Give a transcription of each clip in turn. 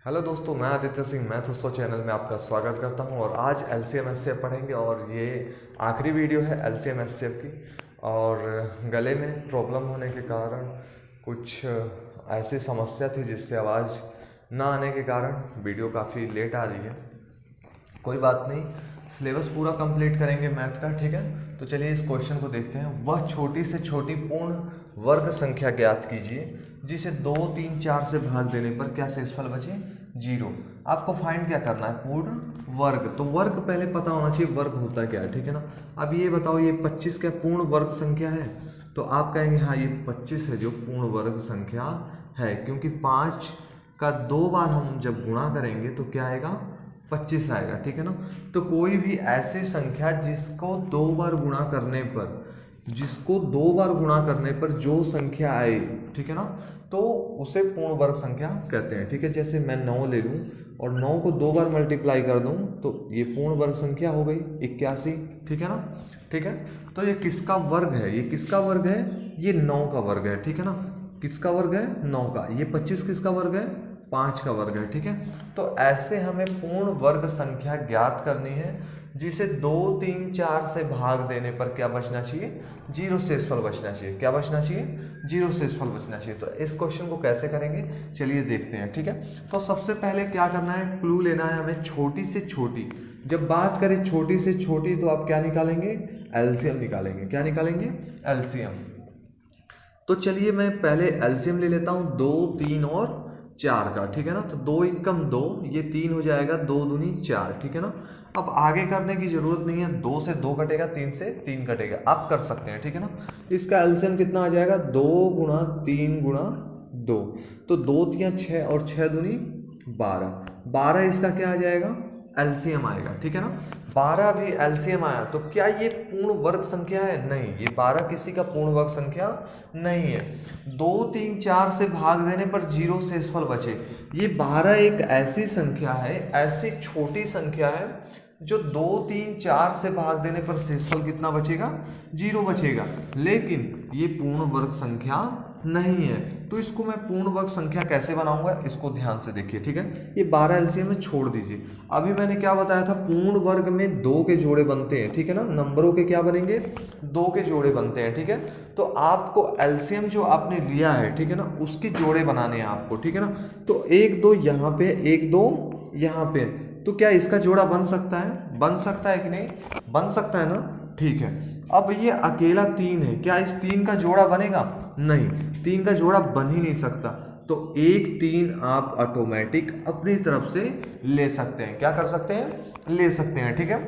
Hello दोस्तों, मैं Aditya Singh math उत्सव चैनल में आपका स्वागत करता हूं। और आज एलसीएम एचसीएफ पढ़ेंगे और ये आखिरी वीडियो है एलसीएम एचसीएफ की। और गले में प्रॉब्लम होने के कारण कुछ ऐसी समस्या थी जिससे आवाज़ ना आने के कारण वीडियो काफ़ी लेट आ रही है। कोई बात नहीं, सिलेबस पूरा कंप्लीट करेंगे मैथ का, ठीक है। तो चलिए इस क्वेश्चन को देखते हैं। वह छोटी से छोटी पूर्ण वर्ग संख्या ज्ञात कीजिए जिसे 2, 3, 4 से भाग देने पर क्या शेषफल बचे? 0। आपको फाइंड क्या करना है? पूर्ण वर्ग। तो वर्ग पहले पता होना चाहिए वर्ग होता क्या है, ठीक है ना। अब ये बताओ, ये 25 क्या पूर्ण वर्ग संख्या है? तो आप कहेंगे हाँ ये 25 है जो पूर्ण वर्ग संख्या है, क्योंकि 5 का 2 बार हम जब गुणा करेंगे तो क्या आएगा? 25 आएगा, ठीक है ना। तो कोई भी ऐसी संख्या जिसको 2 बार गुणा करने पर जो संख्या आए, ठीक है ना, तो उसे पूर्ण वर्ग संख्या कहते हैं, ठीक है। जैसे मैं 9 ले लूँ और 9 को 2 बार मल्टीप्लाई कर दूँ तो ये पूर्ण वर्ग संख्या हो गई 81, ठीक है ना। ठीक है, तो ये किसका वर्ग है? ये किसका वर्ग है? ये 9 का वर्ग है, ठीक है ना। किसका वर्ग है? 9 का। ये 25 किसका वर्ग है? 5 का वर्ग है, ठीक है। तो ऐसे हमें पूर्ण वर्ग संख्या ज्ञात करनी है जिसे 2, 3, 4 से भाग देने पर क्या बचना चाहिए? 0 शेषफल बचना चाहिए। क्या बचना चाहिए? 0 शेषफल बचना चाहिए। तो इस क्वेश्चन को कैसे करेंगे चलिए देखते हैं, ठीक है। तो सबसे पहले क्या करना है? क्लू लेना है हमें छोटी से छोटी। जब बात करें छोटी से छोटी तो आप क्या निकालेंगे? एलसीएम निकालेंगे। क्या निकालेंगे? एलसीएम। तो चलिए मैं पहले एलसीएम ले लेता हूँ 2, 3 और 4 का, ठीक है ना। तो 2 एकम 2, ये 3 हो जाएगा, 2 दूनी 4, ठीक है ना। अब आगे करने की जरूरत नहीं है, 2 से 2 कटेगा, 3 से 3 कटेगा, आप कर सकते हैं, ठीक है ना। इसका एलसीएम कितना आ जाएगा? 2 गुणा 3 गुणा 2, तो 2 तियां 6 और 6 दूनी 12। 12 इसका क्या आ जाएगा? एलसीएम आएगा, ठीक है ना। 12 भी एलसीएम आया तो क्या ये पूर्ण वर्ग संख्या है? नहीं, ये 12 किसी का पूर्ण वर्ग संख्या नहीं है। 2, 3, 4 से भाग देने पर 0 शेषफल बचे। ये 12 एक ऐसी संख्या है, ऐसी छोटी संख्या है जो 2, 3, 4 से भाग देने पर शेषफल कितना बचेगा? 0 बचेगा। लेकिन ये पूर्ण वर्ग संख्या नहीं है, तो इसको मैं पूर्ण वर्ग संख्या कैसे बनाऊंगा इसको ध्यान से देखिए, ठीक है। ये 12 एलसीएम में छोड़ दीजिए। अभी मैंने क्या बताया था? पूर्ण वर्ग में 2 के जोड़े बनते हैं, ठीक है ना। नंबरों के क्या बनेंगे? 2 के जोड़े बनते हैं, ठीक है। तो आपको एलसीएम जो आपने लिया है, ठीक है ना, उसके जोड़े बनाने हैं आपको, ठीक है ना। तो 1, 2 यहाँ पे, 1, 2 यहाँ पे, तो क्या इसका जोड़ा बन सकता है? बन सकता है कि नहीं? बन सकता है ना, ठीक है। अब ये अकेला 3 है, क्या इस 3 का जोड़ा बनेगा? नहीं, 3 का जोड़ा बन ही नहीं सकता। तो 1, 3 आप ऑटोमेटिक अपनी तरफ से ले सकते हैं। क्या कर सकते हैं? ले सकते हैं, ठीक है।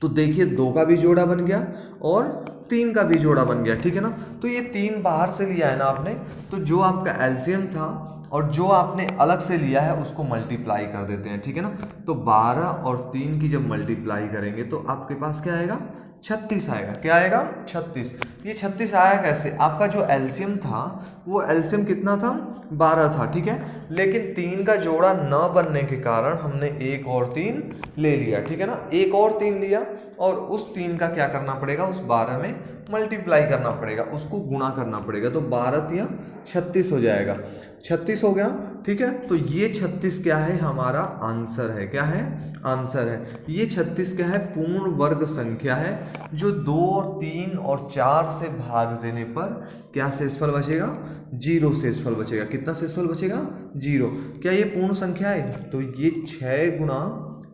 तो देखिए 2 का भी जोड़ा बन गया और 3 का भी जोड़ा बन गया, ठीक है ना। तो ये 3 बाहर से लिया है ना आपने, तो जो आपका एलसीएम था और जो आपने अलग से लिया है उसको मल्टीप्लाई कर देते हैं, ठीक है ना। तो 12 और 3 की जब मल्टीप्लाई करेंगे तो आपके पास क्या आएगा? 36 आएगा। क्या आएगा? 36। ये 36 आया कैसे? आपका जो एलसीएम था वो एलसीएम कितना था? 12 था, ठीक है। लेकिन 3 का जोड़ा न बनने के कारण हमने 1 और 3 ले लिया, ठीक है ना। 1 और 3 लिया और उस 3 का क्या करना पड़ेगा? उस 12 में मल्टीप्लाई करना पड़ेगा, उसको गुणा करना पड़ेगा। तो 12 तिया 36 हो जाएगा। 36 हो गया, ठीक है। तो ये 36 क्या है? हमारा आंसर है। क्या है? आंसर है। ये 36 क्या है? पूर्ण वर्ग संख्या है जो 2 और 3 और 4 से भाग देने पर क्या शेषफल बचेगा? 0 शेषफल बचेगा। कितना शेषफल बचेगा? 0। क्या ये पूर्ण संख्या है? तो ये 6 गुणा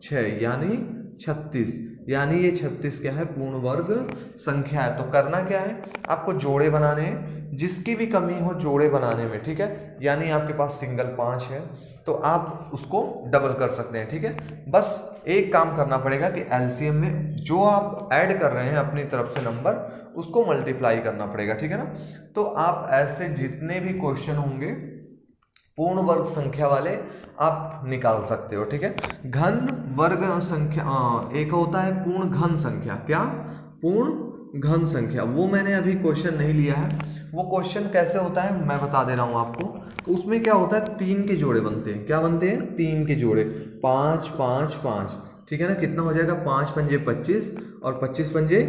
6 यानी 36, यानी ये 36 क्या है? पूर्ण वर्ग संख्या है। तो करना क्या है? आपको जोड़े बनाने हैं, जिसकी भी कमी हो जोड़े बनाने में, ठीक है। यानी आपके पास सिंगल 5 है तो आप उसको डबल कर सकते हैं, ठीक है। बस एक काम करना पड़ेगा कि एलसीएम में जो आप ऐड कर रहे हैं अपनी तरफ से नंबर, उसको मल्टीप्लाई करना पड़ेगा, ठीक है ना। तो आप ऐसे जितने भी क्वेश्चन होंगे पूर्ण वर्ग संख्या वाले आप निकाल सकते हो, ठीक है। घन वर्ग संख्या, एक होता है पूर्ण घन संख्या। क्या? पूर्ण घन संख्या। वो मैंने अभी क्वेश्चन नहीं लिया है। वो क्वेश्चन कैसे होता है मैं बता दे रहा हूं आपको। उसमें क्या होता है? 3 के जोड़े बनते हैं। क्या बनते हैं? 3 के जोड़े। 5, 5, 5, ठीक है ना। कितना हो जाएगा? 5 पंजे 25 और 25 पंजे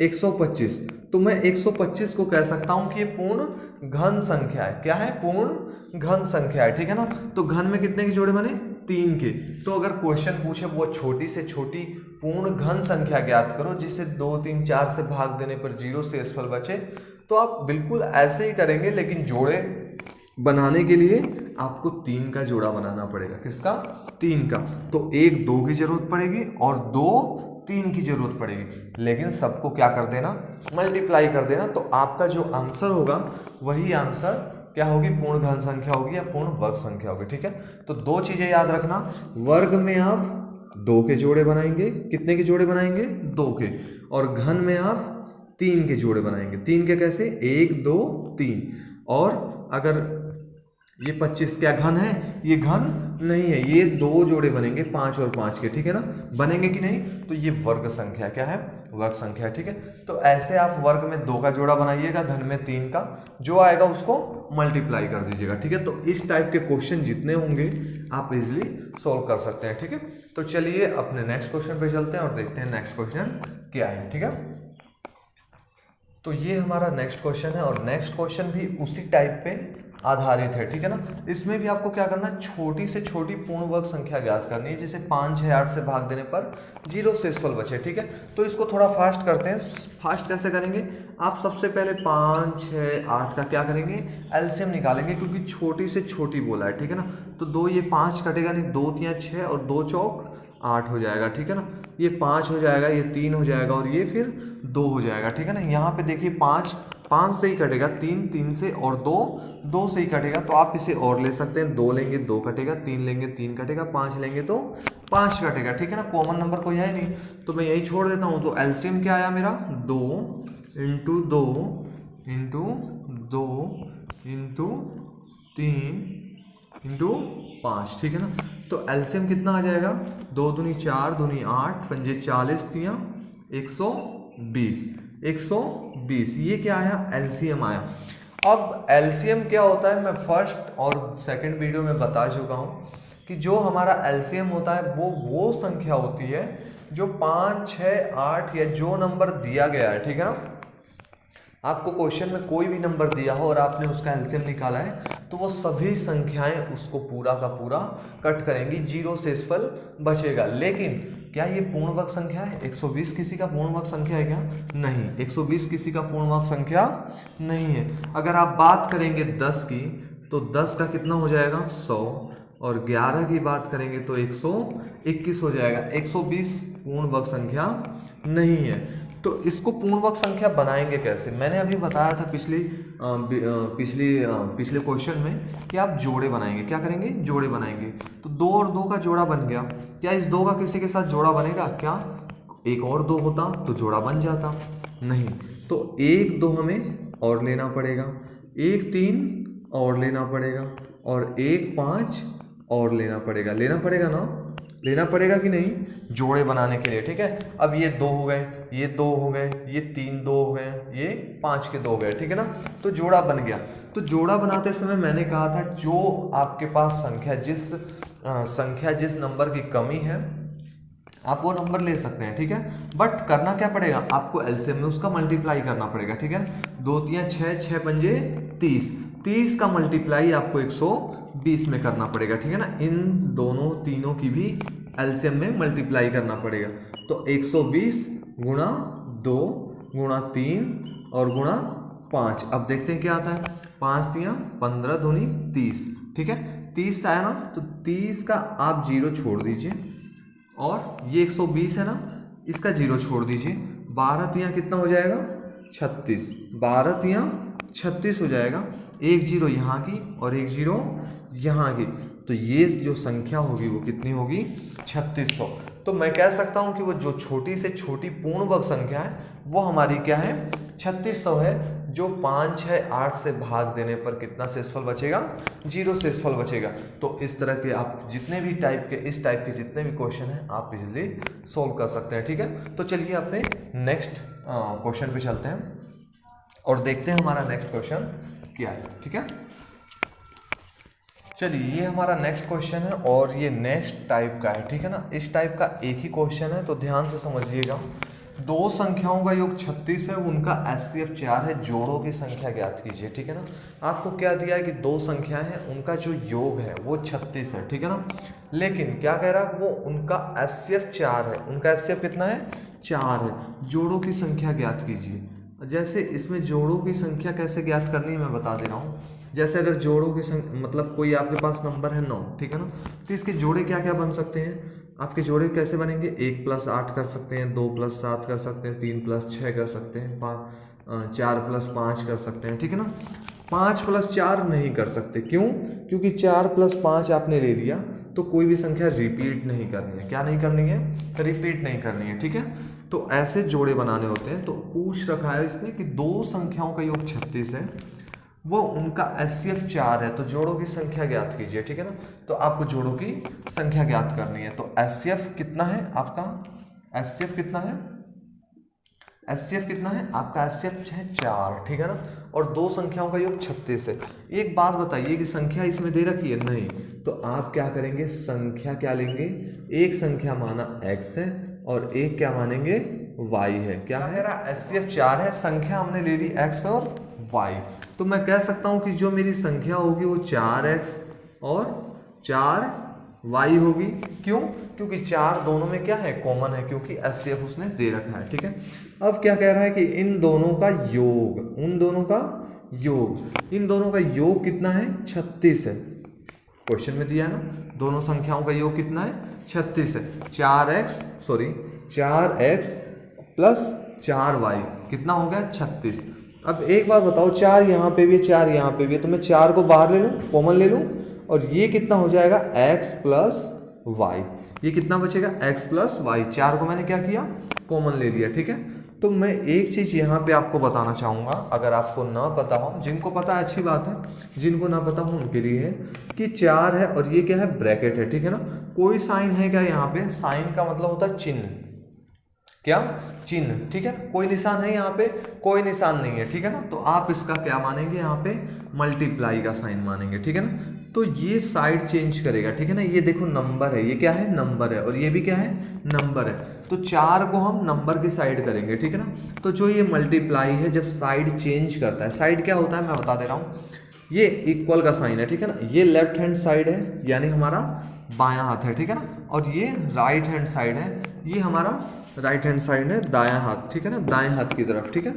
125। तो मैं 125 को कह सकता हूं कि ये पूर्ण घन संख्या है। क्या है? पूर्ण घन संख्या है, ठीक है ना। तो घन में कितने के जोड़े बने? 3 के। तो अगर क्वेश्चन पूछे वो छोटी से छोटी पूर्ण घन संख्या ज्ञात करो जिसे 2, 3, 4 से भाग देने पर 0 से शेषफल बचे, तो आप बिल्कुल ऐसे ही करेंगे, लेकिन जोड़े बनाने के लिए आपको 3 का जोड़ा बनाना पड़ेगा। किसका? 3 का। तो 1 2 की जरूरत पड़ेगी और 2 3 की जरूरत पड़ेगी, लेकिन सबको क्या कर देना? मल्टीप्लाई कर देना। तो आपका जो आंसर होगा वही आंसर क्या होगी? पूर्ण घन संख्या होगी या पूर्ण वर्ग संख्या होगी, ठीक है। तो 2 चीजें याद रखना, वर्ग में आप 2 के जोड़े बनाएंगे। कितने के जोड़े बनाएंगे? 2 के। और घन में आप 3 के जोड़े बनाएंगे। 3 के कैसे? 1 2 3। और अगर ये 25 क्या घन है? ये घन नहीं है। ये 2 जोड़े बनेंगे 5 और 5 के, ठीक है ना। बनेंगे कि नहीं? तो ये वर्ग संख्या क्या है? वर्ग संख्या है, ठीक है। तो ऐसे आप वर्ग में 2 का जोड़ा बनाइएगा, घन में 3 का, जो आएगा उसको मल्टीप्लाई कर दीजिएगा, ठीक है। तो इस टाइप के क्वेश्चन जितने होंगे आप इजिली सोल्व कर सकते हैं, ठीक है। तो चलिए अपने नेक्स्ट क्वेश्चन पे चलते हैं और देखते हैं नेक्स्ट क्वेश्चन क्या है, ठीक है। तो ये हमारा नेक्स्ट क्वेश्चन है और नेक्स्ट क्वेश्चन भी उसी टाइप पे आधारित है, ठीक है ना। इसमें भी आपको क्या करना है? छोटी से छोटी पूर्ण वर्ग संख्या ज्ञात करनी है, जैसे 5, 6, 8 से भाग देने पर 0 शेषफल बचे, ठीक है। तो इसको थोड़ा फास्ट करते हैं। फास्ट कैसे करेंगे? आप सबसे पहले 5, 6, 8 का क्या करेंगे? एलसीएम निकालेंगे, क्योंकि छोटी से छोटी बोला है, ठीक है ना। तो 2 ये 5 कटेगा नहीं, 2 3 6 और 2 चौक 8 हो जाएगा, ठीक है ना। ये 5 हो जाएगा, ये 3 हो जाएगा और ये फिर 2 हो जाएगा, ठीक है ना। यहाँ पे देखिए 5 से ही कटेगा, 3 से और 2 से ही कटेगा। तो आप इसे और ले सकते हैं, 2 लेंगे 2 कटेगा, 3 लेंगे 3 कटेगा, 5 लेंगे तो 5 कटेगा, ठीक है ना। कॉमन नंबर कोई है नहीं तो मैं यही छोड़ देता हूँ। तो एलसीएम क्या आया मेरा? 2 इंटू 2 इंटू 2 इंटू 3 इंटू 5, ठीक है ना। तो एलसीएम कितना आ जाएगा? 2 दूनी 4, दूनी 8, पंजे 40, 120। 120 ये क्या आया? एलसीएम आया। अब एलसीएम क्या होता है मैं फर्स्ट और सेकंड वीडियो में बता चुका हूँ कि जो हमारा एलसीएम होता है वो संख्या होती है जो 5, 6, 8 या जो नंबर दिया गया है, ठीक है ना। आपको क्वेश्चन में कोई भी नंबर दिया हो और आपने उसका एलसीएम निकाला है तो वो सभी संख्याएं उसको पूरा का पूरा कट करेंगी, 0 शेषफल बचेगा। लेकिन क्या ये पूर्ण वर्ग संख्या है? 120 किसी का पूर्ण वर्ग संख्या है क्या? नहीं, 120 किसी का पूर्ण वर्ग संख्या नहीं है। अगर आप बात करेंगे 10 की तो 10 का कितना हो जाएगा? 100। और 11 की बात करेंगे तो 121 हो जाएगा। 120 पूर्ण वर्ग संख्या नहीं है। तो इसको पूर्ण वर्ग संख्या बनाएंगे कैसे? मैंने अभी बताया था पिछले क्वेश्चन में कि आप जोड़े बनाएंगे। क्या करेंगे? जोड़े बनाएंगे। तो 2 और 2 का जोड़ा बन गया। क्या इस 2 का किसी के साथ जोड़ा बनेगा क्या? एक और 2 होता तो जोड़ा बन जाता, नहीं। तो 1 2 हमें और लेना पड़ेगा, 1 3 और लेना पड़ेगा और 1 5 और लेना पड़ेगा ना, लेना पड़ेगा कि नहीं जोड़े बनाने के लिए, ठीक है। अब ये 2 हो गए, ये 2 हो गए, ये 3 2 हो गए, ये 5 के 2 हो गए, ठीक है ना। तो जोड़ा बन गया। तो जोड़ा बनाते समय मैंने कहा था जो आपके पास संख्या जिस नंबर की कमी है आप वो नंबर ले सकते हैं, ठीक है। बट करना क्या पड़ेगा? आपको एलसीएम में उसका मल्टीप्लाई करना पड़ेगा, ठीक है ना। 2 3 6, 6 पंजे 30 का मल्टीप्लाई आपको 120 में करना पड़ेगा, ठीक है ना। इन दोनों तीनों की भी एलसीएम में मल्टीप्लाई करना पड़ेगा। तो 120 गुणा 2 गुणा 3 और गुणा 5। अब देखते हैं क्या आता है। 5 3 15 दूनी 30, ठीक है। 30 आया ना, तो 30 का आप 0 छोड़ दीजिए और ये 120 है ना, इसका 0 छोड़ दीजिए। 12 3 कितना हो जाएगा? 36। 12 3 36 हो जाएगा। 1 0 यहाँ की और 1 0 यहाँ की। तो ये जो संख्या होगी वो कितनी होगी? 3600। तो मैं कह सकता हूँ कि वो जो छोटी से छोटी पूर्ण वर्ग संख्या है वो हमारी क्या है? 3600 है, जो 5 6 8 से भाग देने पर कितना शेषफल बचेगा? 0 शेषफल बचेगा। तो इस तरह के आप जितने भी इस टाइप के जितने भी क्वेश्चन हैं आप इजीली सोल्व कर सकते हैं, ठीक है। तो चलिए अपने नेक्स्ट क्वेश्चन पे चलते हैं और देखते हैं हमारा नेक्स्ट क्वेश्चन क्या है, ठीक है। चलिए ये हमारा नेक्स्ट क्वेश्चन है और ये नेक्स्ट टाइप का है, ठीक है ना। इस टाइप का एक ही क्वेश्चन है तो ध्यान से समझिएगा। दो संख्याओं का योग 36 है, उनका HCF 4 है, जोड़ों की संख्या ज्ञात कीजिए। ठीक है ना, आपको क्या दिया है कि दो संख्याएं हैं, उनका जो योग है वो 36 है। ठीक है ना, लेकिन क्या कह रहा है वो उनका HCF 4 है, उनका HCF कितना है 4 है, जोड़ों की संख्या ज्ञात कीजिए। जैसे इसमें जोड़ों की संख्या कैसे ज्ञात करनी है मैं बता दे रहा हूँ। जैसे अगर जोड़ों की मतलब कोई आपके पास नंबर है 9, ठीक है ना, तो इसके जोड़े क्या क्या बन सकते हैं, आपके जोड़े कैसे बनेंगे, 1 + 8 कर सकते हैं, 2 + 7 कर सकते हैं, 3 + 6 कर सकते हैं, 4 + 5 कर सकते हैं। ठीक है ना, 5 + 4 नहीं कर सकते, क्यों, क्योंकि 4 + 5 आपने ले लिया तो कोई भी संख्या रिपीट नहीं करनी है। क्या नहीं करनी है, रिपीट नहीं करनी है। ठीक है, तो ऐसे जोड़े बनाने होते हैं। तो पूछ रखा है इसने कि दो संख्याओं का योग 36 है, वो उनका HCF 4 है, तो जोड़ों की संख्या ज्ञात कीजिए। ठीक है ना, तो आपको जोड़ों की संख्या ज्ञात करनी है। तो HCF कितना है आपका, HCF कितना है, HCF कितना है आपका, HCF है 4। ठीक है ना, और दो संख्याओं का योग 36 है। एक बात बताइए कि संख्या इसमें दे रखी है नहीं, तो आप क्या करेंगे, संख्या क्या लेंगे, एक संख्या माना x है और एक क्या मानेंगे y है। क्या है, HCF 4 है, संख्या हमने ले ली x और y, तो मैं कह सकता हूं कि जो मेरी संख्या होगी वो 4x और 4y होगी। क्यों, क्योंकि 4 दोनों में क्या है, कॉमन है, क्योंकि HCF उसने दे रखा है। ठीक है, अब क्या कह रहा है कि इन दोनों का योग, उन दोनों का योग, इन दोनों का योग कितना है, 36 है। क्वेश्चन में दिया है ना, दोनों संख्याओं का योग कितना है, 36 है। 4x + 4y कितना हो गया, 36। अब एक बार बताओ, 4 यहाँ पे भी है, 4 यहाँ पे भी है, तो मैं 4 को बाहर ले लूँ, कॉमन ले लूँ, और ये कितना हो जाएगा, x + y, ये कितना बचेगा, x + y। 4 को मैंने क्या किया, कॉमन ले लिया। ठीक है, तो मैं एक चीज़ यहाँ पे आपको बताना चाहूँगा, अगर आपको ना पता हो, जिनको पता है अच्छी बात है, जिनको ना पता हो उनके लिए है कि 4 है और ये क्या है, ब्रैकेट है। ठीक है ना, कोई साइन है क्या यहाँ पे, साइन का मतलब होता है चिन्ह, क्या, चिन्ह। ठीक है, कोई निशान है यहाँ पे, कोई निशान नहीं है। ठीक है ना, तो आप इसका क्या मानेंगे, यहाँ पे मल्टीप्लाई का साइन मानेंगे। ठीक है ना, तो ये साइड चेंज करेगा। ठीक है ना, ये देखो नंबर है, ये क्या है, नंबर है, और ये भी क्या है, नंबर है, तो 4 को हम नंबर की साइड करेंगे। ठीक है ना, तो जो ये मल्टीप्लाई है जब साइड चेंज करता है, साइड क्या होता है मैं बता दे रहा हूँ, ये इक्वल का साइन है। ठीक है ना, ये लेफ्ट हैंड साइड है यानी हमारा बायां हाथ है। ठीक है ना, और ये राइट हैंड साइड है, ये हमारा राइट हैंड साइड है, दायां हाथ। ठीक है ना, दाएं हाथ की तरफ। ठीक है,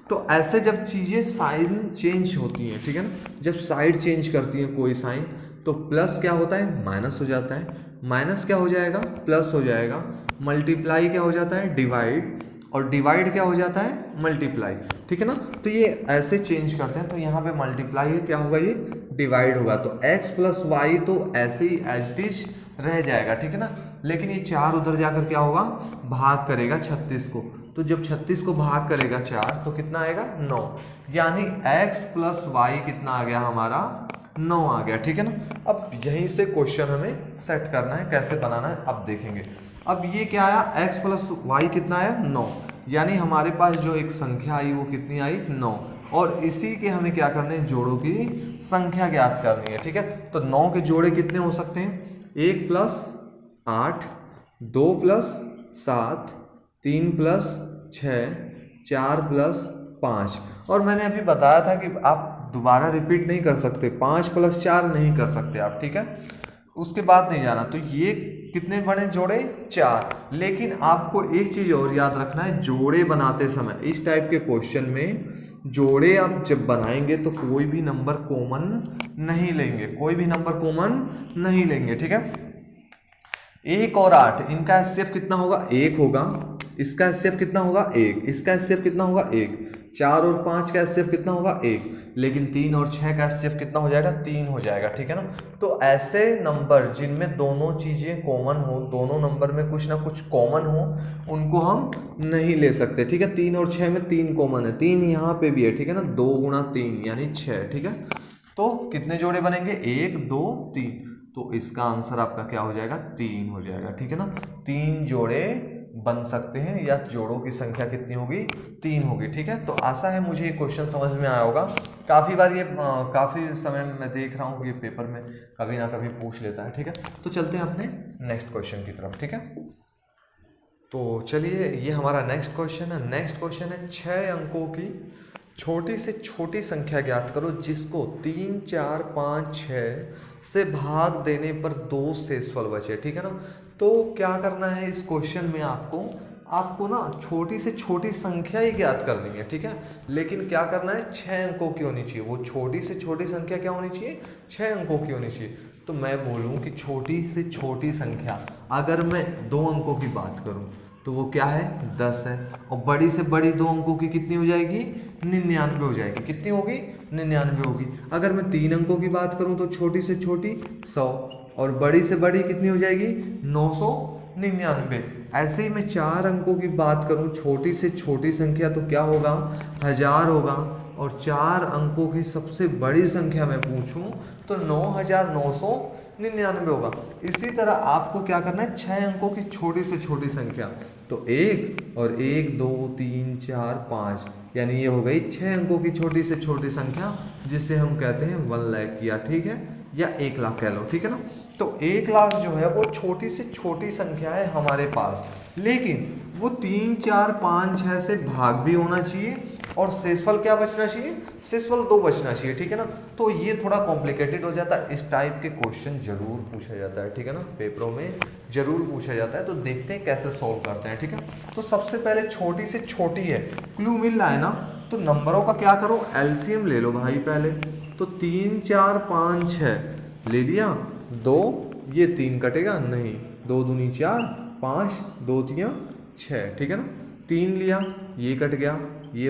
तो ऐसे जब चीज़ें साइन चेंज होती हैं, ठीक है ना, जब साइड चेंज करती हैं कोई साइन, तो प्लस क्या होता है, माइनस हो जाता है, माइनस क्या हो जाएगा, प्लस हो जाएगा, मल्टीप्लाई क्या हो जाता है, डिवाइड, और डिवाइड क्या हो जाता है, मल्टीप्लाई। ठीक है ना, तो ये ऐसे चेंज करते हैं, तो यहाँ पे मल्टीप्लाई है, क्या होगा, ये डिवाइड होगा, तो x + y तो ऐसे ही एज इट इज रह जाएगा। ठीक है ना, लेकिन ये 4 उधर जाकर क्या होगा, भाग करेगा 36 को, तो जब 36 को भाग करेगा 4 तो कितना आएगा, 9, यानी x + y कितना आ गया हमारा, 9 आ गया। ठीक है ना, अब यहीं से क्वेश्चन हमें सेट करना है, कैसे बनाना है अब देखेंगे। अब ये क्या आया, x + y कितना आया, 9, यानी हमारे पास जो एक संख्या आई वो कितनी आई, 9, और इसी के हमें क्या करने हैं, जोड़ों की संख्या ज्ञात करनी है। ठीक है, तो 9 के जोड़े कितने हो सकते हैं, 1 + 8, 2 + 7, 3 + 6, 4 + 5, और मैंने अभी बताया था कि आप दोबारा रिपीट नहीं कर सकते, 5 + 4 नहीं कर सकते आप। ठीक है, उसके बाद नहीं जाना। तो ये कितने बने जोड़े, 4। लेकिन आपको एक चीज़ और याद रखना है, जोड़े बनाते समय इस टाइप के क्वेश्चन में जोड़े आप जब बनाएंगे तो कोई भी नंबर कॉमन नहीं लेंगे, कोई भी नंबर कॉमन नहीं लेंगे। ठीक है, 1 और 8 इनका HCF कितना होगा, 1 होगा, इसका HCF कितना होगा, 1, इसका HCF कितना होगा, 1, 4 और 5 का HCF कितना होगा, 1, लेकिन 3 और 6 का HCF कितना हो जाएगा, 3 हो जाएगा। ठीक है ना, तो ऐसे नंबर जिनमें दोनों चीज़ें कॉमन हो, दोनों नंबर में कुछ ना कुछ कॉमन हो, उनको हम नहीं ले सकते। ठीक है, 3 और 6 में 3 कॉमन है, 3 यहाँ पे भी है। ठीक है ना, 2 × 3 यानी 6। ठीक है, तो कितने जोड़े बनेंगे, 1 2 3, तो इसका आंसर आपका क्या हो जाएगा, 3 हो जाएगा। ठीक है ना, 3 जोड़े बन सकते हैं, या जोड़ों की संख्या कितनी होगी, 3 होगी। ठीक है, तो आशा है मुझे ये क्वेश्चन समझ में आया होगा। काफ़ी बार ये काफ़ी समय मैं देख रहा हूँ कि पेपर में कभी ना कभी पूछ लेता है। ठीक है, तो चलते हैं अपने नेक्स्ट क्वेश्चन की तरफ। ठीक है, तो चलिए ये हमारा नेक्स्ट क्वेश्चन है। नेक्स्ट क्वेश्चन है 6 अंकों की छोटी से छोटी संख्या ज्ञात करो जिसको 3, 4, 5, 6 से भाग देने पर 2 शेषफल बचे। ठीक है ना। तो क्या करना है इस क्वेश्चन में, आपको ना छोटी से छोटी संख्या ही ज्ञात करनी है। ठीक है, लेकिन क्या करना है, 6 अंकों की होनी चाहिए। वो छोटी से छोटी संख्या क्या होनी चाहिए, 6 अंकों की होनी चाहिए। तो मैं बोलूँ कि छोटी से छोटी संख्या अगर मैं 2 अंकों की बात करूँ तो वो क्या है, 10 है। और बड़ी से बड़ी 2 अंकों की कितनी हो जाएगी, 99 हो जाएगी। कितनी होगी, 99 होगी। अगर मैं 3 अंकों की बात करूँ तो छोटी से छोटी 100 और बड़ी से बड़ी कितनी हो जाएगी, 999। ऐसे ही मैं 4 अंकों की बात करूँ छोटी से छोटी संख्या तो क्या होगा, 1000 होगा। और 4 अंकों की सबसे बड़ी संख्या मैं पूछूं तो 9999 होगा। इसी तरह आपको क्या करना है, 6 अंकों की छोटी से छोटी संख्या तो 1 और 1 2 3 4 5 यानी ये हो गई 6 अंकों की छोटी से छोटी संख्या जिसे हम कहते हैं 1 लाख या ठीक है या 1 लाख कह लो। ठीक है ना। तो 1 लाख जो है वो छोटी से छोटी संख्या है हमारे पास, लेकिन वो 3 4 5 6 से भाग भी होना चाहिए और शेषफल क्या बचना चाहिए, शेषफल 2 बचना चाहिए। ठीक है ना। तो ये थोड़ा कॉम्प्लिकेटेड हो जाता है, इस टाइप के क्वेश्चन जरूर पूछा जाता है। ठीक है ना, पेपरों में जरूर पूछा जाता है। तो देखते हैं कैसे सॉल्व करते हैं। ठीक है, तो सबसे पहले छोटी से छोटी है, क्लू मिल रहा है ना। तो नंबरों का क्या करो, एलसीएम ले लो भाई पहले। तो 3 4 5 6 ले लिया, 2 ये 3 कटेगा नहीं, 2 दूनी 4 5 2 3 6। ठीक है ना, 3 लिया, ये कट गया, ये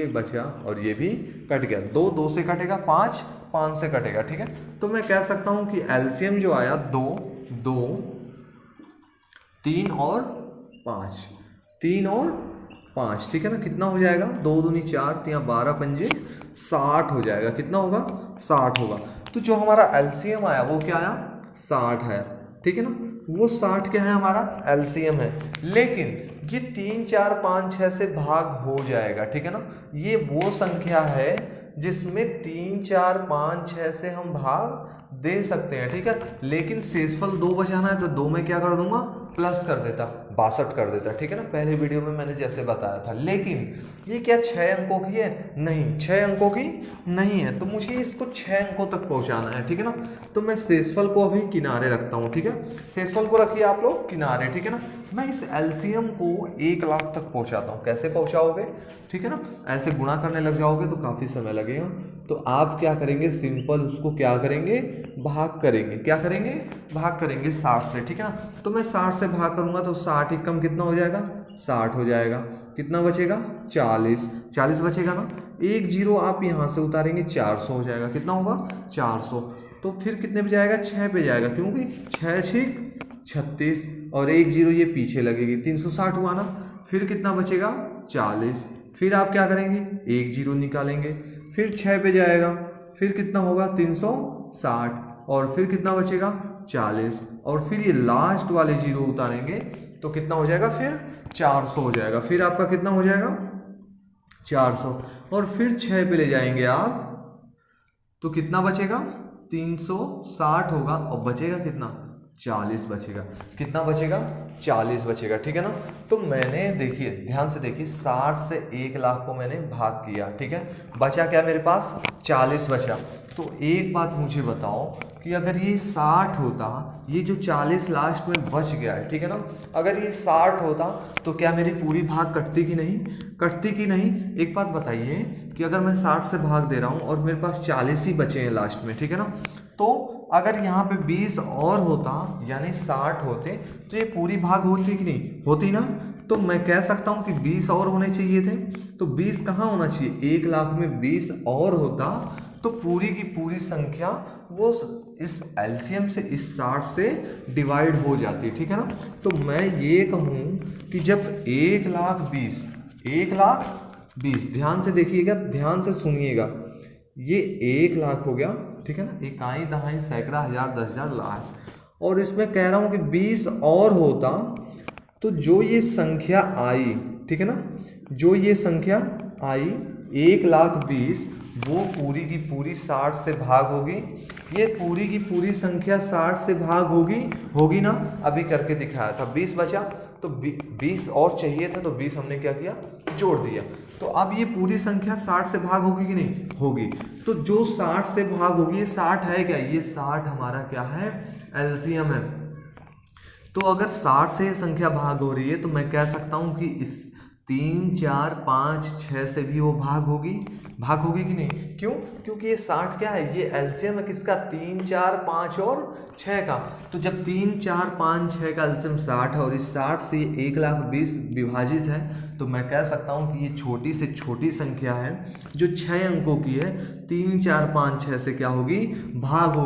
बचा और ये भी कट गया। 2 2 से कटेगा, 5 5 से कटेगा। ठीक है, तो मैं कह सकता हूं कि एलसीएम जो आया 2 2 3 और 5 3 और 5। ठीक है ना, कितना हो जाएगा, 2 दूनी 4 3 12 पंजे 60 हो जाएगा। कितना होगा, 60 होगा। तो जो हमारा एलसीएम आया वो क्या आया, 60 है। ठीक है ना, वो 60 क्या है, हमारा एलसीएम है। लेकिन ये 3 4 5 6 से भाग हो जाएगा। ठीक है ना, ये वो संख्या है जिसमें 3 4 5 6 से हम भाग दे सकते हैं। ठीक है, लेकिन शेषफल 2 बचाना है तो 2 में क्या कर दूंगा, प्लस कर देता, 62 कर देता। ठीक है ना, पहले वीडियो में मैंने जैसे बताया था। लेकिन ये क्या 6 अंकों की है, नहीं 6 अंकों की नहीं है। तो मुझे इसको 6 अंकों तक पहुंचाना है। ठीक है ना, तो मैं शेषफल को अभी किनारे रखता हूँ। ठीक है, शेषफल को रखिए आप लोग किनारे। ठीक है ना, मैं इस एलसीएम को 1 लाख तक पहुंचाता हूँ। कैसे पहुंचाओगे, ठीक है ना, ऐसे गुणा करने लग जाओगे तो काफ़ी समय लगेगा। तो आप क्या करेंगे, सिंपल उसको क्या करेंगे, भाग करेंगे। क्या करेंगे, भाग करेंगे 60 से। ठीक है ना, तो मैं 60 से भाग करूंगा तो 60 ही कम कितना हो जाएगा, 60 हो जाएगा। कितना बचेगा, 40 बचेगा ना। 1 0 आप यहाँ से उतारेंगे, 400 हो जाएगा। कितना होगा, 400। तो फिर कितने पे जाएगा, 6 पे जाएगा, क्योंकि 6 6 36 और 1 0 ये पीछे लगेगी, 360 हुआ ना। फिर कितना बचेगा, 40। फिर आप क्या करेंगे, 1 0 निकालेंगे, फिर 6 पे जाएगा, फिर कितना होगा, 360 और फिर कितना बचेगा, 40 और फिर ये लास्ट वाले 0 उतारेंगे तो कितना हो जाएगा, फिर 400 हो जाएगा। फिर आपका कितना हो जाएगा, 400 और फिर 6 पे ले जाएंगे आप तो कितना बचेगा, 360 होगा और बचेगा कितना, 40 बचेगा। कितना बचेगा, 40 बचेगा। ठीक है ना, तो मैंने देखिए ध्यान से देखिए 60 से 1 लाख को मैंने भाग किया। ठीक है, बचा क्या मेरे पास, 40 बचा। तो एक बात मुझे बताओ कि अगर ये 60 होता, ये जो 40 लास्ट में बच गया है, ठीक है ना, अगर ये 60 होता तो क्या मेरी पूरी भाग कटती कि नहीं, कटती कि नहीं। एक बात बताइए कि अगर मैं 60 से भाग दे रहा हूँ और मेरे पास 40 ही बचे हैं लास्ट में, ठीक है ना, तो अगर यहाँ पे 20 और होता यानी 60 होते तो ये पूरी भाग होती कि नहीं, होती ना। तो मैं कह सकता हूँ कि 20 और होने चाहिए थे। तो 20 कहाँ होना चाहिए, 1 लाख में 20 और होता तो पूरी की पूरी संख्या वो इस एलसीएम से, इस 60 से डिवाइड हो जाती। ठीक है ना, तो मैं ये कहूँ कि जब 1 लाख 20 ध्यान से देखिएगा, ध्यान से सुनिएगा, ये 1 लाख हो गया। ठीक है ना, इकाई दहाई सैकड़ा हजार 10,000 लाख और इसमें कह रहा हूं कि 20 और होता तो जो ये संख्या आई, ठीक है ना, जो ये संख्या आई 1 लाख 20 वो पूरी की पूरी 60 से भाग होगी। ये पूरी की पूरी संख्या 60 से भाग होगी ना, अभी करके दिखाया था। 20 बचा तो 20 और चाहिए था, तो 20 हमने क्या किया, जोड़ दिया। तो अब ये पूरी संख्या 60 से भाग होगी कि नहीं होगी। तो जो 60 से भाग होगी, ये 60 है क्या, ये 60 हमारा क्या है, एलसीएम है। तो अगर 60 से ये संख्या भाग हो रही है तो मैं कह सकता हूं कि इस 3, 4, 5, 6 से भी वो भाग होगी कि नहीं। क्यों, क्योंकि ये 60 क्या है, ये एलसीएम है किसका, 3, 4, 5 और 6 का। तो जब 3, 4, 5, 6 का एलसीएम 60 है और इस 60 से 1,20,000 विभाजित है, तो मैं कह सकता हूँ कि ये छोटी से छोटी संख्या है जो 6 अंकों की है, 3, 4, 5, 6 से क्या होगी, भाग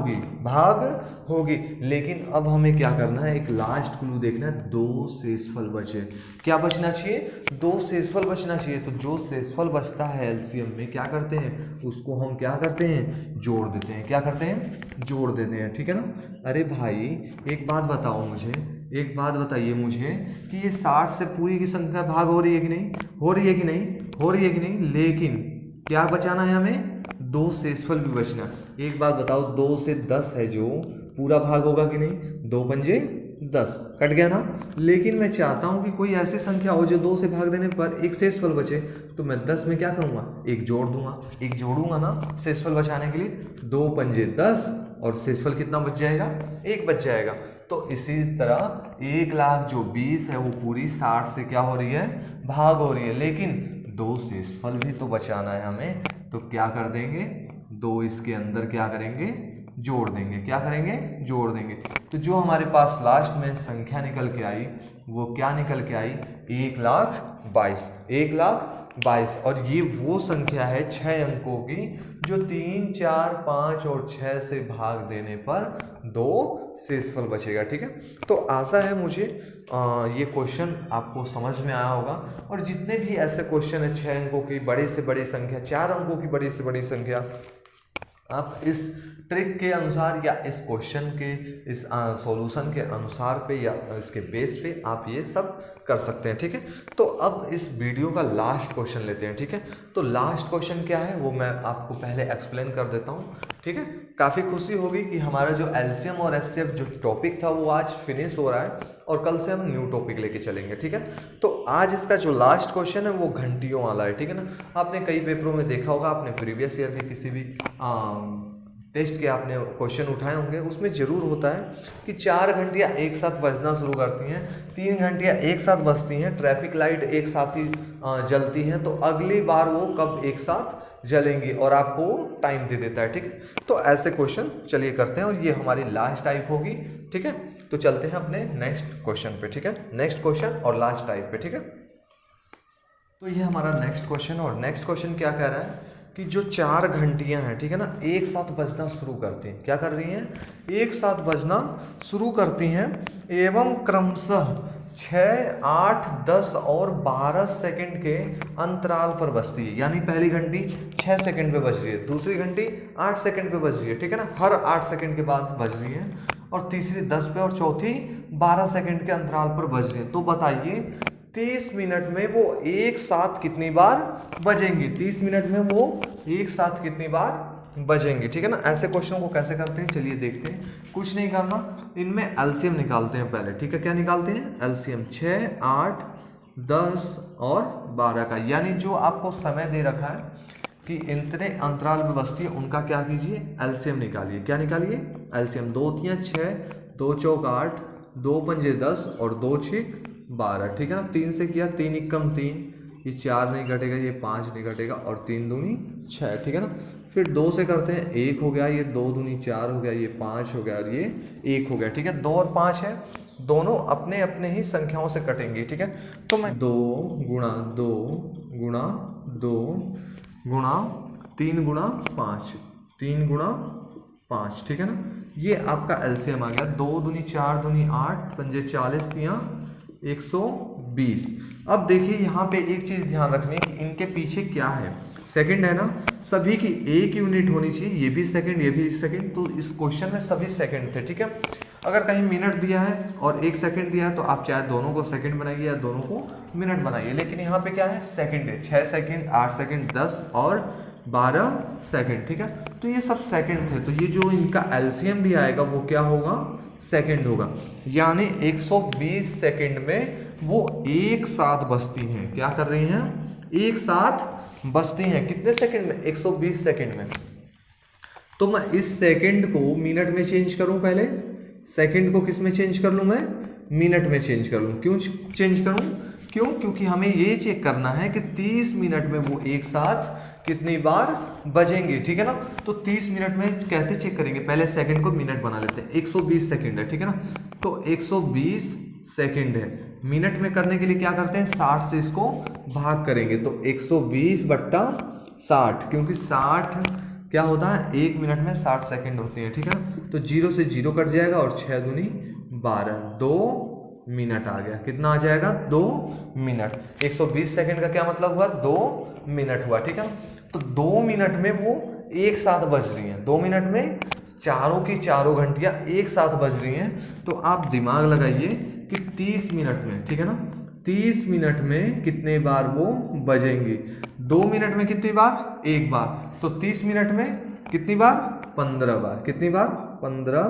होगी। लेकिन अब हमें क्या करना है, एक लास्ट क्लू देखना है, 2 शेषफल बचे। क्या बचना चाहिए, 2 शेषफल बचना चाहिए। तो जो शेषफल बचता है एलसीएम में क्या करते हैं, उसको हम क्या करते हैं, जोड़ देते हैं। क्या करते हैं, जोड़ देते हैं, ठीक है ना। अरे भाई एक बात बताओ मुझे, एक बात बताइए मुझे कि ये 60 से पूरी की संख्या भाग हो रही है कि नहीं, हो रही है कि नहीं, लेकिन क्या बचाना है हमें, 2 शेषफल भी बचना। एक बात बताओ, 2 से 10 है जो पूरा भाग होगा कि नहीं, 2 पंजे 10, कट गया ना। लेकिन मैं चाहता हूं कि कोई ऐसी संख्या हो जो 2 से भाग देने पर एक शेषफल बचे, तो मैं 10 में क्या करूंगा, एक जोड़ूंगा ना शेषफल बचाने के लिए। 2 पंजे 10 और शेषफल कितना बच जाएगा, 1 बच जाएगा। तो इसी तरह 1,20,000 है वो पूरी 60 से क्या हो रही है, भाग हो रही है, लेकिन 2 शेषफल भी तो बचाना है हमें। तो क्या कर देंगे, 2 इसके अंदर क्या करेंगे, जोड़ देंगे। क्या करेंगे, जोड़ देंगे। तो जो हमारे पास लास्ट में संख्या निकल के आई वो क्या निकल के आई, 1,22,000। और ये वो संख्या है 6 अंकों की जो 3, 4, 5 और 6 से भाग देने पर 2 शेषफल बचेगा, ठीक है। तो आशा है मुझे ये क्वेश्चन आपको समझ में आया होगा। और जितने भी ऐसे क्वेश्चन है 6 अंकों की बड़ी से बड़ी संख्या, 4 अंकों की बड़ी से बड़ी संख्या, आप इस ट्रिक के अनुसार या इस क्वेश्चन के इस सॉल्यूशन के अनुसार पे या इसके बेस पे आप ये सब कर सकते हैं, ठीक है। तो अब इस वीडियो का लास्ट क्वेश्चन लेते हैं, ठीक है। तो लास्ट क्वेश्चन क्या है वो मैं आपको पहले एक्सप्लेन कर देता हूँ, ठीक है। काफ़ी खुशी होगी कि हमारा जो एलसीएम और एचसीएफ जो टॉपिक था वो आज फिनिश हो रहा है और कल से हम न्यू टॉपिक लेके चलेंगे, ठीक है। तो आज इसका जो लास्ट क्वेश्चन है वो घंटियों वाला है, ठीक है ना। आपने कई पेपरों में देखा होगा, आपने प्रीवियस ईयर के किसी भी टेस्ट के आपने क्वेश्चन उठाए होंगे, उसमें ज़रूर होता है कि 4 घंटियाँ एक साथ बजना शुरू करती हैं, 3 घंटियाँ एक साथ बजती हैं, ट्रैफिक लाइट एक साथ ही जलती हैं, तो अगली बार वो कब एक साथ जलेंगी और आपको टाइम दे देता है, ठीक है। तो ऐसे क्वेश्चन चलिए करते हैं और ये हमारी लास्ट टाइप होगी, ठीक है। तो चलते हैं अपने नेक्स्ट क्वेश्चन पे, ठीक है। नेक्स्ट क्वेश्चन और लास्ट टाइप पे, ठीक है। तो ये हमारा नेक्स्ट क्वेश्चन, और नेक्स्ट क्वेश्चन क्या कह रहा है कि जो 4 घंटियां हैं, ठीक है ना, एक साथ बजना शुरू करती हैं। क्या कर रही हैं, एक साथ बजना शुरू करती हैं एवं क्रमशः 6, 8, 10 और 12 सेकंड के अंतराल पर बजती है। यानी पहली घंटी 6 सेकंड पे बज रही है, दूसरी घंटी 8 सेकंड पे बज रही है, ठीक है ना, हर 8 सेकंड के बाद बज रही है, और तीसरी 10 पे और चौथी 12 सेकंड के अंतराल पर बज रही है। तो बताइए 30 मिनट में वो एक साथ कितनी बार बजेंगी, 30 मिनट में वो एक साथ कितनी बार बजेंगी, ठीक है ना। ऐसे क्वेश्चन को कैसे करते हैं चलिए देखते हैं। कुछ नहीं करना, इनमें एलसीएम निकालते हैं पहले, ठीक है। क्या निकालते हैं, एलसीएम 6, 8, 10 और 12 का, यानी जो आपको समय दे रखा है कि इतने अंतराल में बजती है उनका क्या कीजिए, एलसीएम निकालिए। क्या निकालिए, एलसीएम। 2 3 6, 2 चौक 8, 2 पंजे 10 और 2 6 12, ठीक है ना। 3 से किया, 3 एकम 3, ये 4 नहीं घटेगा, ये 5 नहीं घटेगा, और 3 दूनी 6, ठीक है ना। फिर 2 से करते हैं, 1 हो गया, ये 2 दूनी 4 हो गया, ये 5 हो गया और ये 1 हो गया, ठीक है। 2 और 5 है, दोनों अपने अपने ही संख्याओं से कटेंगे, ठीक है। तो मैं 2 गुणा 2 गुणा 2 गुणा 3 गुणा 5, 3 गुणा 5, ठीक है ना। ये आपका एलसीएम आ गया। 2 दूनी 4 दूनी 8, पंजे 40, 120। अब देखिए यहाँ पे एक चीज़ ध्यान रखनी कि इनके पीछे क्या है, सेकंड है ना, सभी की एक यूनिट होनी चाहिए, ये भी सेकंड ये भी सेकंड, तो इस क्वेश्चन में सभी सेकंड थे, ठीक है। अगर कहीं मिनट दिया है और 1 सेकंड दिया है तो आप चाहे दोनों को सेकंड बनाइए या दोनों को मिनट बनाइए, लेकिन यहाँ पे क्या है, सेकंड है। 6 सेकंड, 8 सेकंड, 10 और 12 सेकंड, ठीक है। तो ये सब सेकंड थे, तो ये जो इनका एलसीएम भी आएगा वो क्या होगा, सेकंड होगा। यानी 120 सेकंड में वो एक साथ बसती हैं। क्या कर रही हैं, एक साथ बसती हैं। कितने सेकंड में, 120 सेकंड में। तो मैं इस सेकंड को मिनट में चेंज करूं, पहले सेकंड को किस में चेंज कर लूं, मैं मिनट में चेंज कर लूं। क्यों चेंज करूं, क्यों, क्योंकि हमें ये चेक करना है कि 30 मिनट में वो एक साथ कितनी बार बजेंगे, ठीक है ना। तो 30 मिनट में कैसे चेक करेंगे, पहले सेकंड को मिनट बना लेते हैं। 120 सेकंड है, ठीक है ना। तो 120 सेकंड है, मिनट में करने के लिए क्या करते हैं, 60 से इसको भाग करेंगे। तो 120/60, क्योंकि 60 क्या होता है, 1 मिनट में 60 सेकंड होती है, ठीक है ना। तो 0 से 0 कट जाएगा और 6 दूनी 12, 2 मिनट आ गया। कितना आ जाएगा, 2 मिनट। 120 सेकंड का क्या मतलब हुआ, 2 मिनट हुआ, ठीक है ना। तो 2 मिनट में वो एक साथ बज रही हैं, 2 मिनट में चारों की चारों घंटियां एक साथ बज रही हैं। तो आप दिमाग लगाइए कि 30 मिनट में, ठीक है ना, 30 मिनट में कितने बार वो बजेंगी। 2 मिनट में कितनी बार, एक बार। तो 30 मिनट में कितनी बार, 15 बार। कितनी बार, 15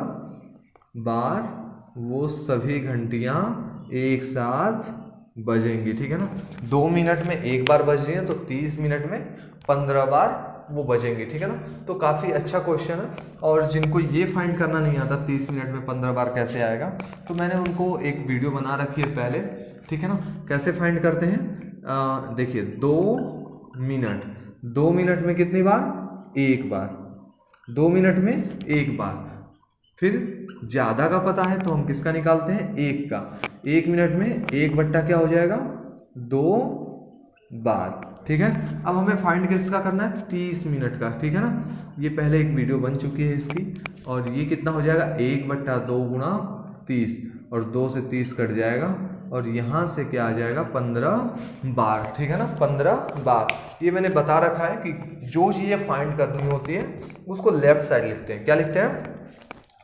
बार वो सभी घंटियां एक साथ बजेंगी, ठीक है ना। 2 मिनट में एक बार बज रही है, तो 30 मिनट में 15 बार वो बजेंगे, ठीक है ना। तो काफ़ी अच्छा क्वेश्चन है। और जिनको ये फाइंड करना नहीं आता 30 मिनट में 15 बार कैसे आएगा, तो मैंने उनको एक वीडियो बना रखी है पहले, ठीक है ना। कैसे फाइंड करते हैं, देखिए 2 मिनट में कितनी बार, एक बार। 2 मिनट में एक बार। फिर ज़्यादा का पता है तो हम किसका निकालते हैं, एक का। 1 मिनट में 1 क्या हो जाएगा, 2 बार, ठीक है। अब हमें फाइंड किसका करना है, 30 मिनट का, ठीक है ना। ये पहले एक वीडियो बन चुकी है इसकी। और ये कितना हो जाएगा, 1/2 गुणा 30, और 2 से 30 कट जाएगा, और यहाँ से क्या आ जाएगा, 15 बार, ठीक है ना, 15 बार। ये मैंने बता रखा है कि जो चीज़ें फाइंड करनी होती है उसको लेफ्ट साइड लिखते हैं। क्या लिखते हैं,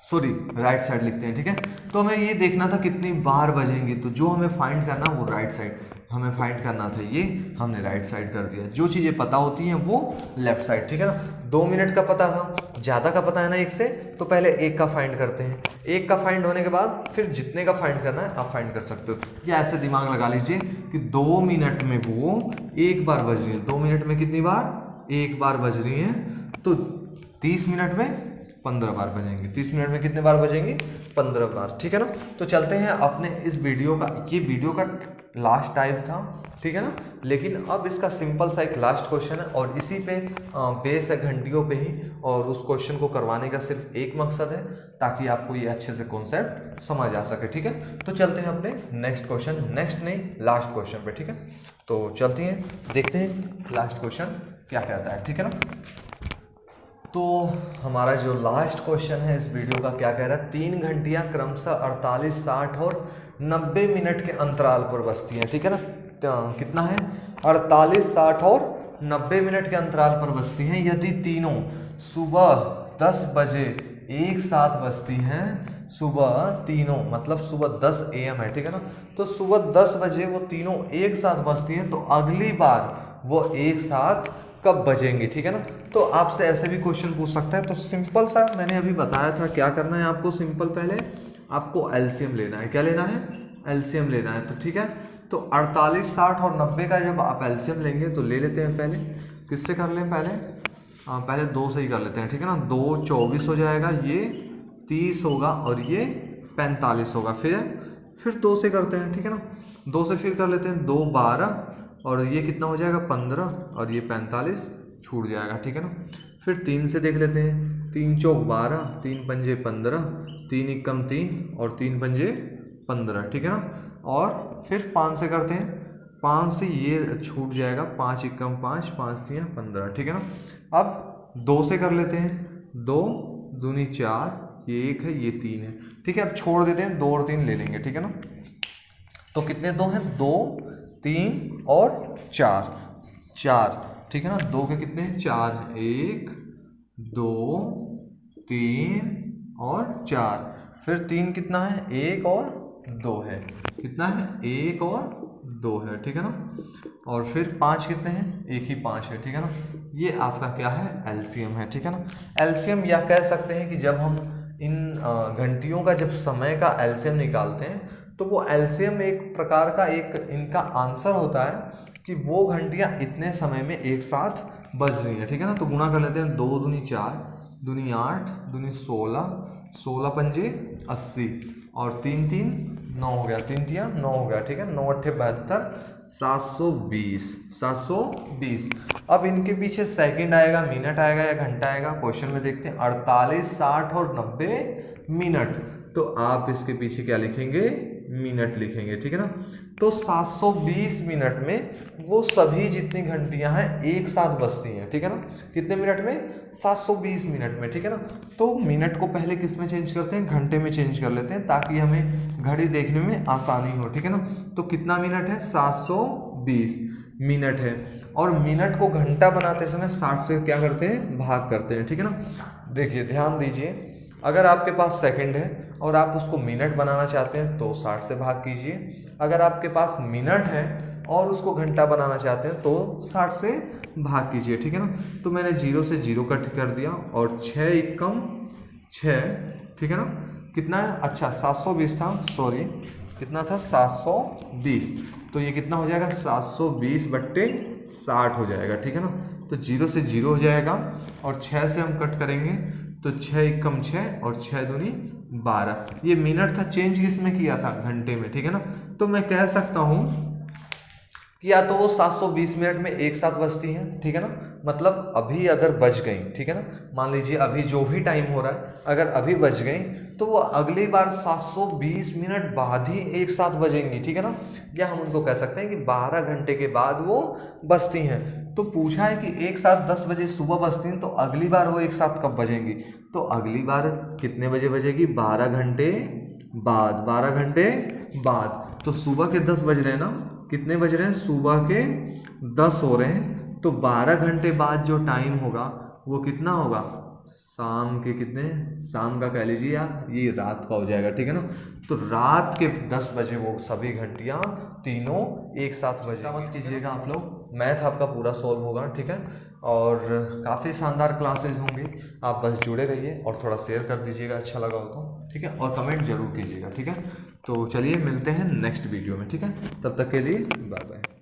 सॉरी, राइट साइड लिखते हैं, ठीक है। तो हमें ये देखना था कितनी बार बजेंगी, तो जो हमें फाइंड करना वो राइट साइड हमें फाइंड करना था, ये हमने राइट साइड कर दिया। जो चीज़ें पता होती हैं वो लेफ्ट साइड, ठीक है ना। 2 मिनट का पता था, ज़्यादा का पता है ना 1 से, तो पहले 1 का फाइंड करते हैं। 1 का फाइंड होने के बाद फिर जितने का फाइंड करना है आप फाइंड कर सकते हो। या ऐसे दिमाग लगा लीजिए कि 2 मिनट में वो एक बार बज रही है। 2 मिनट में कितनी बार, एक बार बज रही हैं, तो 30 मिनट में 15 बार बजेंगे। 30 मिनट में कितने बार बजेंगे, 15 बार, ठीक है ना। तो चलते हैं अपने इस वीडियो का, ये वीडियो का लास्ट टाइप था, ठीक है ना। लेकिन अब इसका सिंपल सा एक लास्ट क्वेश्चन है, और इसी पे बेस है घंटियों पे ही। और उस क्वेश्चन को करवाने का सिर्फ एक मकसद है, ताकि आपको ये अच्छे से कॉन्सेप्ट समझ आ सके, ठीक है। तो चलते हैं अपने नेक्स्ट क्वेश्चन, नेक्स्ट नहीं लास्ट क्वेश्चन पे, ठीक है। तो चलते हैं, देखते हैं लास्ट क्वेश्चन क्या कहता है, ठीक है ना। तो हमारा जो लास्ट क्वेश्चन है इस वीडियो का क्या कह रहा है, 3 घंटियां क्रमशः 48, 60 और 90 मिनट के अंतराल पर बजती हैं, ठीक है ना। तो कितना है, 48, 60 और 90 मिनट के अंतराल पर बजती हैं। यदि तीनों सुबह 10 बजे एक साथ बजती हैं, सुबह तीनों मतलब सुबह 10 AM है, ठीक है ना। तो सुबह 10 बजे वो तीनों एक साथ बजती हैं, तो अगली बार वो एक साथ कब बजेंगे, ठीक है ना। तो आपसे ऐसे भी क्वेश्चन पूछ सकता है। तो सिंपल सा मैंने अभी बताया था, क्या करना है आपको, सिंपल पहले आपको एलसीएम लेना है। क्या लेना है, एलसीएम लेना है। तो ठीक है, तो 48, 60 और 90 का जब आप एलसीएम लेंगे तो ले लेते हैं पहले, किससे कर लें पहले, पहले 2 से ही कर लेते हैं, ठीक है ना। 2 24 हो जाएगा, ये 30 होगा और ये 45 होगा। फिर 2 से करते हैं, ठीक है ना। 2 से फिर कर लेते हैं, 2 12 और ये कितना हो जाएगा 15 और ये 45 छूट जाएगा, ठीक है ना। फिर 3 से देख लेते हैं, 3 चौक 12, 3 पंजे 15, 3 एकम 3 और 3 पंजे 15, ठीक है ना। और फिर 5 से करते हैं, 5 से ये छूट जाएगा, 5 एकम 5, 5 3 15, ठीक है ना। अब 2 से कर लेते हैं, 2 दूनी 4, ये 1 है ये 3 है, ठीक है। अब छोड़ देते हैं, 2 और 3 ले लेंगे, ठीक है ना। तो कितने 2 हैं, 2 3 और 4, ठीक है ना। 2 के कितने हैं, 4 हैं, 1 2 3 और 4। फिर 3 कितना है, 1 और 2 है, कितना है 1 और 2 है, ठीक है ना। और फिर 5 कितने हैं, एक ही 5 है, ठीक है ना। ये आपका क्या है, एलसीएम है, ठीक है ना। एलसीएम या कह सकते हैं कि जब हम इन घंटियों का जब समय का एलसीएम निकालते हैं तो वो एलसीएम एक प्रकार का एक इनका आंसर होता है कि वो घंटियां इतने समय में एक साथ बज रही हैं, ठीक है ना। तो गुणा कर लेते हैं, 2 दूनी 4, दूनी 8, दूनी 16, 16 पंजे 80 और 3 3 9 हो गया, 3 तिया 9 हो गया, ठीक है। 9 अट्ठे 72, 720, 720। अब इनके पीछे सेकंड आएगा, मिनट आएगा या घंटा आएगा, क्वेश्चन में देखते हैं। 48, 60 और 90 मिनट, तो आप इसके पीछे क्या लिखेंगे, मिनट लिखेंगे, ठीक है ना। तो 720 मिनट में वो सभी जितनी घंटियां हैं एक साथ बजती हैं, ठीक है ना। कितने मिनट में, 720 मिनट में, ठीक है ना। तो मिनट को पहले किस में चेंज करते हैं, घंटे में चेंज कर लेते हैं ताकि हमें घड़ी देखने में आसानी हो, ठीक है ना। तो कितना मिनट है, 720 मिनट है। और मिनट को घंटा बनाते समय 60 से क्या करते हैं, भाग करते हैं, ठीक है ना। देखिए ध्यान दीजिए, अगर आपके पास सेकंड है और आप उसको मिनट बनाना चाहते हैं तो 60 से भाग कीजिए। अगर आपके पास मिनट है और उसको घंटा बनाना चाहते हैं तो 60 से भाग कीजिए, ठीक है ना। तो मैंने 0 से 0 कट कर दिया और 6 एकम 6, ठीक है ना। कितना है, अच्छा 720 था, सॉरी कितना था, 720। तो ये कितना हो जाएगा, 720 बट्टे 60 हो जाएगा, ठीक है ना। तो 0 से 0 हो जाएगा और 6 से हम कट करेंगे तो 6 एकम 6 और 6 दूनी 12। ये मिनट था, चेंज किस में किया था, घंटे में, ठीक है ना। तो मैं कह सकता हूँ कि या तो वो 720 मिनट में एक साथ बजती हैं, ठीक है ना। मतलब अभी अगर बज गई, ठीक है ना, मान लीजिए अभी जो भी टाइम हो रहा है अगर अभी बज गई तो वो अगली बार 720 मिनट बाद ही एक साथ बजेंगी, ठीक है ना। या हम उनको कह सकते हैं कि 12 घंटे के बाद वो बजती हैं। तो पूछा है कि एक साथ 10 बजे सुबह बजती हैं तो अगली बार वो एक साथ कब बजेंगी, तो अगली बार कितने बजे बजेगी, 12 घंटे बाद, 12 घंटे बाद। तो सुबह के 10 बज रहे हैं ना, कितने बज रहे हैं, सुबह के 10 हो रहे हैं। तो 12 घंटे बाद जो टाइम होगा वो कितना होगा, शाम के कितने, शाम का कह लीजिए या ये रात का हो जाएगा, ठीक है ना। तो रात के 10 बजे वो सभी घंटियां तीनों एक साथ बजे। मत कीजिएगा आप लोग, मैथ आपका पूरा सॉल्व होगा, ठीक है। और काफ़ी शानदार क्लासेज होंगी, आप बस जुड़े रहिए और थोड़ा शेयर कर दीजिएगा अच्छा लगा हो तो, ठीक है। और कमेंट जरूर कीजिएगा, ठीक है। तो चलिए मिलते हैं नेक्स्ट वीडियो में, ठीक है। तब तक के लिए बाय बाय।